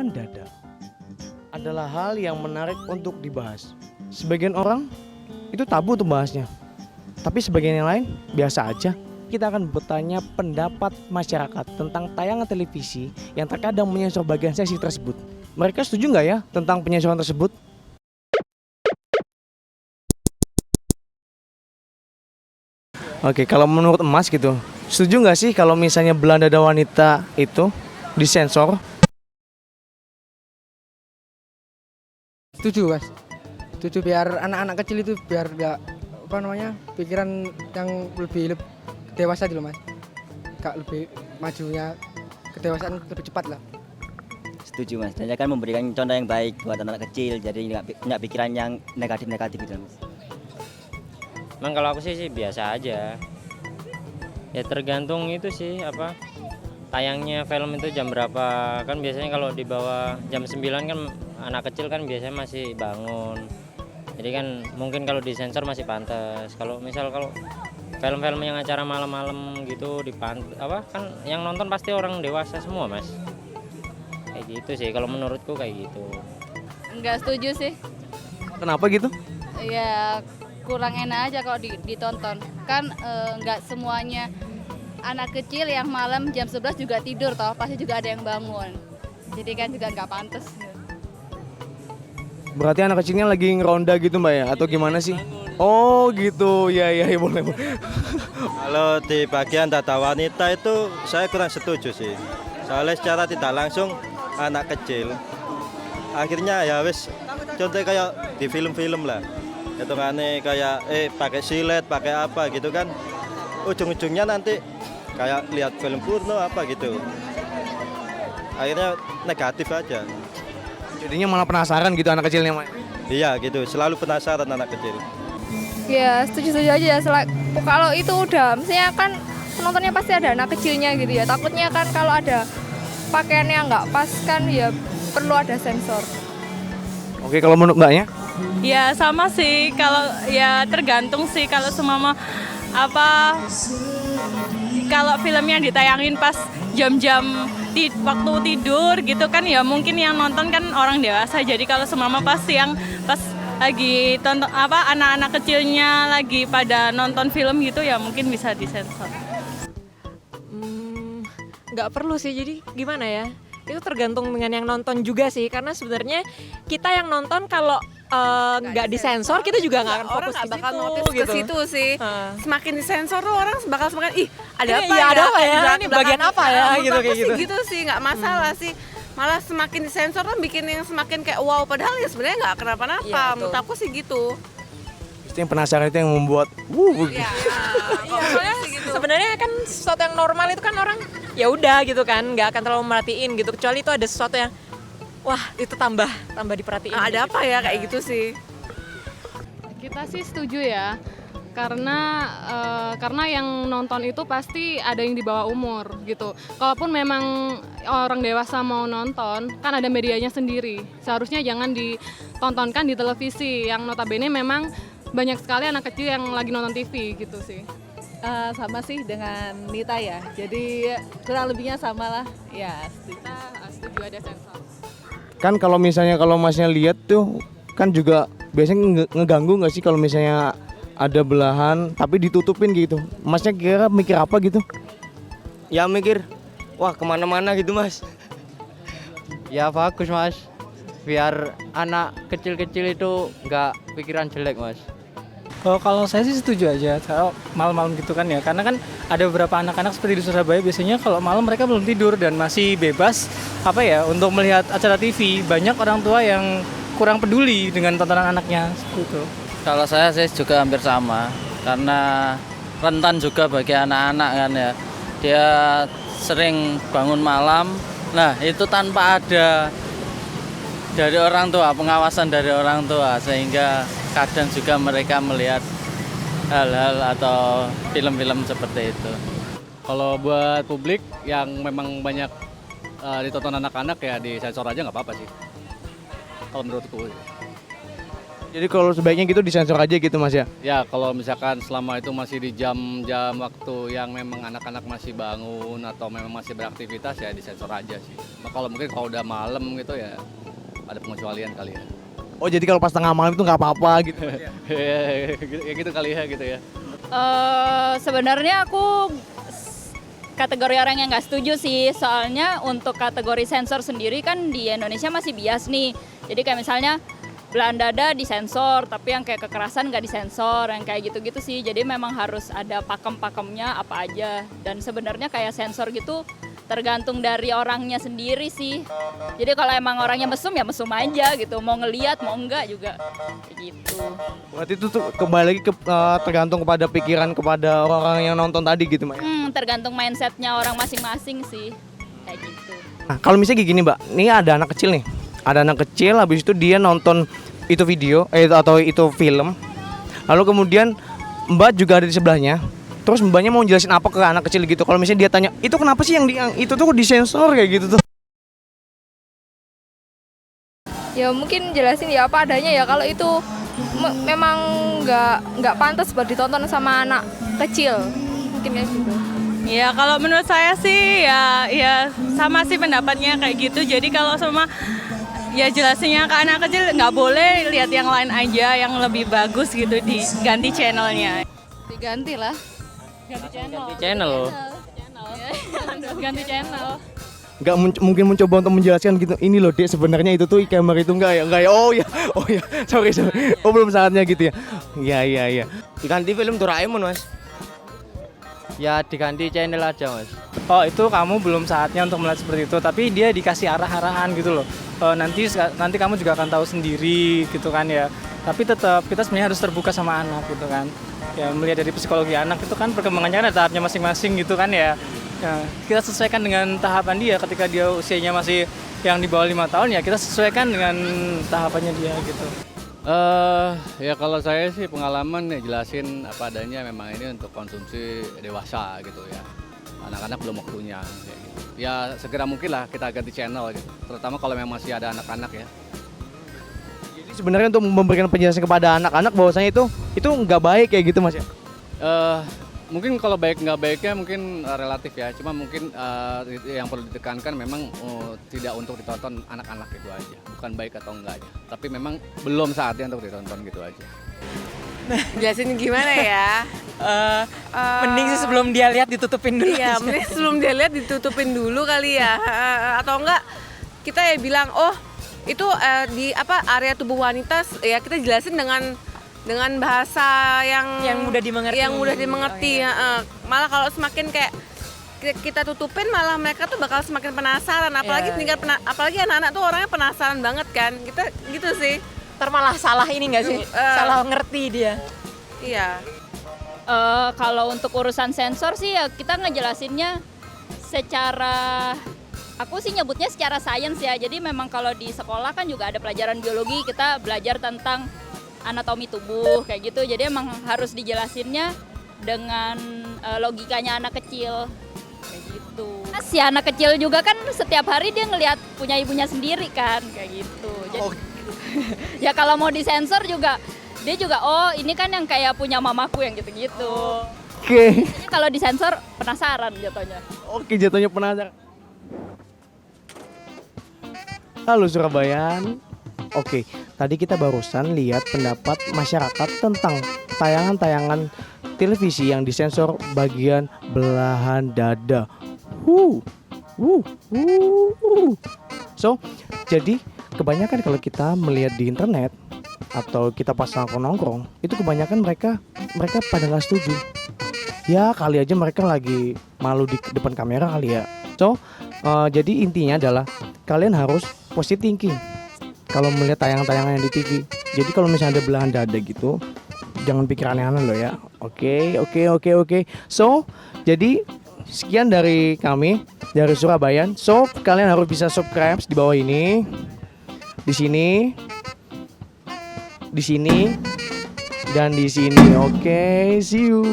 Mendadak adalah hal yang menarik untuk dibahas. Sebagian orang itu tabu untuk bahasnya, tapi sebagian yang lain biasa aja. Kita akan bertanya pendapat masyarakat tentang tayangan televisi yang terkadang menyensor bagian sesi tersebut. Mereka setuju nggak ya tentang penyensoran tersebut? Oke, kalau menurut Emas gitu, setuju nggak sih kalau misalnya Belanda dan Wanita itu disensor? Setuju mas, setuju biar anak-anak kecil itu biar nggak pikiran yang lebih dewasa dulu mas, kak lebih majunya kedewasaan lebih cepat lah. Setuju mas, dan kan memberikan contoh yang baik buat anak kecil, jadi nggak pikiran yang negatif-negatif gitu mas. Emang kalau aku sih biasa aja. Ya tergantung itu sih tayangnya film itu jam berapa. Kan biasanya kalau di bawah jam 9 kan anak kecil kan biasanya masih bangun. Jadi kan mungkin kalau disensor masih pantas. Kalau film-film yang acara malam-malam gitu kan yang nonton pasti orang dewasa semua mas. Kayak gitu sih kalau menurutku kayak gitu. Enggak setuju sih. Kenapa gitu? Ya kurang enak aja kalau ditonton. Kan enggak semuanya anak kecil yang malam jam 11 juga tidur toh, pasti juga ada yang bangun. Jadi kan juga enggak pantas. Berarti anak kecilnya lagi ngeronda gitu mbak ya? Atau gimana sih? Oh gitu, ya boleh. Kalau di bagian data wanita itu saya kurang setuju sih. Soalnya secara tidak langsung anak kecil akhirnya ya wis contohnya kayak di film-film lah. Itu kan kayak pakai silet, pakai apa gitu kan. Ujung-ujungnya nanti kayak lihat film porno apa gitu. Akhirnya negatif aja. Jadinya malah penasaran gitu anak kecilnya mbak? Iya gitu, selalu penasaran anak kecil. Ya setuju-setuju aja ya. Kalau itu udah, misalnya kan penontonnya pasti ada anak kecilnya gitu ya. Takutnya kan kalau ada pakaian yang nggak pas kan ya perlu ada sensor. Oke, kalau menurut mbaknya? Ya sama sih, kalau ya tergantung sih kalau semama kalau filmnya ditayangin pas jam-jam waktu tidur gitu kan ya mungkin yang nonton kan orang dewasa, jadi kalau semama pas lagi tonton anak-anak kecilnya lagi pada nonton film gitu ya mungkin bisa disensor. Nggak perlu sih, jadi gimana ya, itu tergantung dengan yang nonton juga sih, karena sebenarnya kita yang nonton kalau nggak disensor kita juga nggak akan fokus nggak bakal ke notice situ, ke situ sih. Semakin disensor tuh orang bakal semakin ada apa iya, ya? ada apa ya? Ini bagian apa ya? Gitu kayak gitu. Gitu sih nggak masalah sih. Malah semakin disensor kan bikin yang semakin kayak wow, padahal ya sebenarnya nggak kenapa-napa. Iya, Menurut aku sih gitu. Itu yang penasaran itu yang membuat Iya. Soalnya sebenarnya kan sesuatu yang normal itu kan orang ya udah gitu kan, nggak akan terlalu merhatiin gitu, kecuali itu ada sesuatu yang wah itu tambah diperhatiin. Ada apa ya kayak gitu sih. Kita sih setuju ya, karena yang nonton itu pasti ada yang di bawah umur gitu. Kalaupun memang orang dewasa mau nonton, kan ada medianya sendiri. Seharusnya jangan ditontonkan di televisi yang notabene memang banyak sekali anak kecil yang lagi nonton TV gitu sih. Sama sih dengan Nita ya. Jadi kurang lebihnya sama lah. Ya, Setuju ada sensor. kan kalau misalnya kalau masnya lihat tuh kan juga biasanya ngeganggu nggak sih kalau misalnya ada belahan tapi ditutupin gitu, masnya kira mikir apa gitu? Ya mikir, wah kemana-mana gitu mas. Ya bagus mas, biar anak kecil-kecil itu nggak pikiran jelek mas. Kalau saya sih setuju aja, kalau malam-malam gitu kan ya, karena kan ada beberapa anak-anak seperti di Surabaya biasanya kalau malam mereka belum tidur dan masih bebas untuk melihat acara TV. Banyak orang tua yang kurang peduli dengan tontonan anaknya seperti itu. Kalau saya sih juga hampir sama, karena rentan juga bagi anak-anak kan ya. Dia sering bangun malam, nah itu tanpa ada dari orang tua, pengawasan dari orang tua, sehingga kadang juga mereka melihat hal-hal atau film-film seperti itu. Kalau buat publik yang memang banyak ditonton anak-anak ya disensor aja nggak apa-apa sih. Kalau menurutku. Jadi kalau sebaiknya gitu disensor aja gitu Mas ya? Ya kalau misalkan selama itu masih di jam-jam waktu yang memang anak-anak masih bangun atau memang masih beraktivitas ya disensor aja sih. Nah, kalau udah malam gitu ya ada pengecualian kali ya. Oh jadi kalau pas tengah malam itu nggak apa-apa gitu Mas ya? Ya gitu kali ya gitu ya. Sebenarnya aku kategori orang yang nggak setuju sih, soalnya untuk kategori sensor sendiri kan di Indonesia masih bias nih. Jadi kayak misalnya belahan dada disensor, tapi yang kayak kekerasan nggak disensor, yang kayak gitu-gitu sih. Jadi memang harus ada pakem-pakemnya apa aja. Dan sebenarnya kayak sensor gitu tergantung dari orangnya sendiri sih. Jadi kalau emang orangnya mesum ya mesum aja gitu, mau ngelihat mau enggak juga kayak gitu. Berarti itu tuh kembali lagi tergantung kepada pikiran kepada orang-orang yang nonton tadi gitu Mbak ya? Tergantung mindsetnya orang masing-masing sih, kayak gitu. Nah kalau misalnya kayak gini Mbak, ini ada anak kecil nih. Ada anak kecil, habis itu dia nonton itu video, atau itu film. Lalu kemudian Mbak juga ada di sebelahnya. Terus Mbaknya mau jelasin apa ke anak kecil gitu. Kalau misalnya dia tanya, itu kenapa sih yang itu tuh disensor kayak gitu tuh? Ya mungkin jelasin ya apa adanya ya, kalau itu memang nggak pantas buat ditonton sama anak kecil. Mungkin kayak gitu. Ya kalau menurut saya sih ya sama sih pendapatnya kayak gitu. Jadi kalau sama ya jelasinnya ke anak kecil nggak boleh lihat yang lain aja yang lebih bagus gitu, diganti channelnya. Diganti lah. Ganti channel. Ganti channel loh. Ganti channel. Nggak mungkin mencoba untuk menjelaskan gitu. Ini loh Dek, sebenarnya itu tuh e-camera itu enggak ya. Oh ya. Sorry. Oh belum saatnya gitu ya. Iya. Diganti film Doraemon Mas. Ya diganti channel aja Mas. Oh itu kamu belum saatnya untuk melihat seperti itu, tapi dia dikasih arah-arahan gitu loh. Nanti kamu juga akan tahu sendiri gitu kan ya. Tapi tetap kita sebenarnya harus terbuka sama anak gitu kan. Ya melihat dari psikologi anak itu kan perkembangannya kan ada tahapnya masing-masing gitu kan ya. Ya kita sesuaikan dengan tahapan dia. Ketika dia usianya masih yang di bawah 5 tahun ya kita sesuaikan dengan tahapannya dia gitu. Ya kalau saya sih pengalaman ya jelasin apa adanya, memang ini untuk konsumsi dewasa gitu ya. Anak-anak belum waktunya kayak gitu. Ya segera mungkin lah kita ganti channel gitu. Terutama kalau memang masih ada anak-anak ya. Jadi sebenarnya untuk memberikan penjelasan kepada anak-anak bahwasanya itu nggak baik kayak gitu Mas ya? Mungkin kalau baik nggak baiknya mungkin relatif ya. Cuma mungkin yang perlu ditekankan memang tidak untuk ditonton anak-anak itu aja. Bukan baik atau enggaknya. Tapi memang belum saatnya untuk ditonton gitu aja. Jelasin gimana ya? Mending sih sebelum dia lihat ditutupin dulu. Iya, mending sebelum dia lihat ditutupin dulu kali ya. Atau enggak kita ya bilang, oh itu di area tubuh wanita ya kita jelasin dengan bahasa yang mudah dimengerti. Malah kalau semakin kayak kita tutupin malah mereka tuh bakal semakin penasaran. Apalagi anak-anak tuh orangnya penasaran banget kan. Kita gitu sih. Ntar malah salah ini nggak sih? Salah ngerti dia. Iya. Kalau untuk urusan sensor sih ya kita ngejelasinnya secara, aku sih nyebutnya secara sains ya. Jadi memang kalau di sekolah kan juga ada pelajaran biologi, kita belajar tentang anatomi tubuh kayak gitu. Jadi emang harus dijelasinnya dengan logikanya anak kecil kayak gitu. Si anak kecil juga kan setiap hari dia ngelihat punya ibunya sendiri kan kayak gitu. Jadi ya kalau mau disensor juga dia juga oh ini kan yang kayak punya mamaku yang gitu-gitu. Oke. Kalau disensor penasaran jatuhnya. Oke, jatuhnya penasaran. Halo Surabayaan. Oke, tadi kita barusan lihat pendapat masyarakat tentang tayangan-tayangan televisi yang disensor bagian belahan dada. So, jadi kebanyakan kalau kita melihat di internet atau kita pas nongkrong, itu kebanyakan mereka pada nggak setuju. Ya kali aja mereka lagi malu di depan kamera kali ya. So, jadi intinya adalah kalian harus positive thinking kalau melihat tayangan-tayangan yang di TV. Jadi kalau misalnya ada belahan dada gitu, jangan pikir aneh-aneh loh ya. Oke. So, jadi sekian dari kami dari Surabaya. So, kalian harus bisa subscribe di bawah ini. Di sini dan di sini. Oke, see you.